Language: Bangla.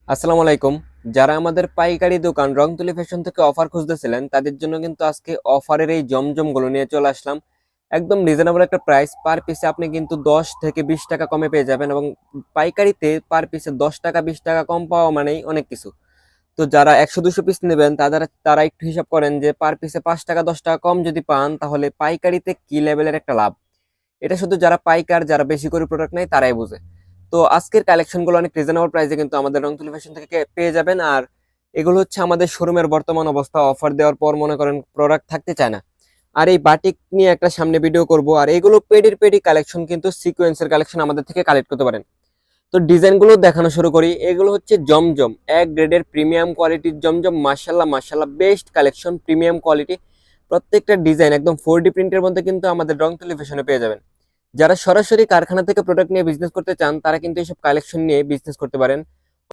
আসসালামু আলাইকুম। যারা আমাদের পাইকারি দোকান রংতুলি ফ্যাশন থেকে অফার খুঁজতেছিলেন তাদের জন্য কিন্তু আজকে অফারের এই জমজমগুলো নিয়ে চলে আসলাম। একদম রিজনেবল একটা প্রাইস, পার পিসে আপনি কিন্তু 10 থেকে 20 টাকা কমে পেয়ে যাবেন এবং পাইকারিতে পার পিসে 10 টাকা 20 টাকা কম পাওয়া মানেই অনেক কিছু। তো যারা 100-200 পিস নেবেন তারা একটু হিসাব করেন যে পার পিসে 5 টাকা 10 টাকা কম যদি পান তাহলে পাইকারিতে কি লেভেলের একটা লাভ। এটা শুধু যারা পাইকার, যারা বেশি করে প্রোডাক্ট নেয় তারাই বোঝে। তো আজকের কালেকশনগুলো অনেক রিজনেবল প্রাইসে কিন্তু আমাদের রংতুলি ফ্যাশন থেকে পেয়ে যাবেন। আর এগুলো হচ্ছে আমাদের শোরুমের বর্তমান অবস্থা, অফার দেওয়ার পর মনে করেন প্রোডাক্ট থাকতে চায় না। আর এই বাটিক নিয়ে একটা সামনে ভিডিও করব। আর এগুলো পেডি কালেকশন, কিন্তু সিকোয়েন্সের কালেকশন আমাদের থেকে কালেক্ট করতে পারেন। তো ডিজাইনগুলো দেখানো শুরু করি। এগুলো হচ্ছে জমজম, এক গ্রেডের প্রিমিয়াম কোয়ালিটির জমজম। মাশাল্লাহ মাশাল্লাহ, বেস্ট কালেকশন, প্রিমিয়াম কোয়ালিটি। প্রত্যেকটা ডিজাইন একদম 4D প্রিন্টের মধ্যে কিন্তু আমাদের রংতুলি ফ্যাশনে পেয়ে যাবেন। যারা সরাসরি কারখানা থেকে প্রোডাক্ট নিয়ে বিজনেস করতে চান তারা কিন্তু এইসব কালেকশন নিয়ে বিজনেস করতে পারেন।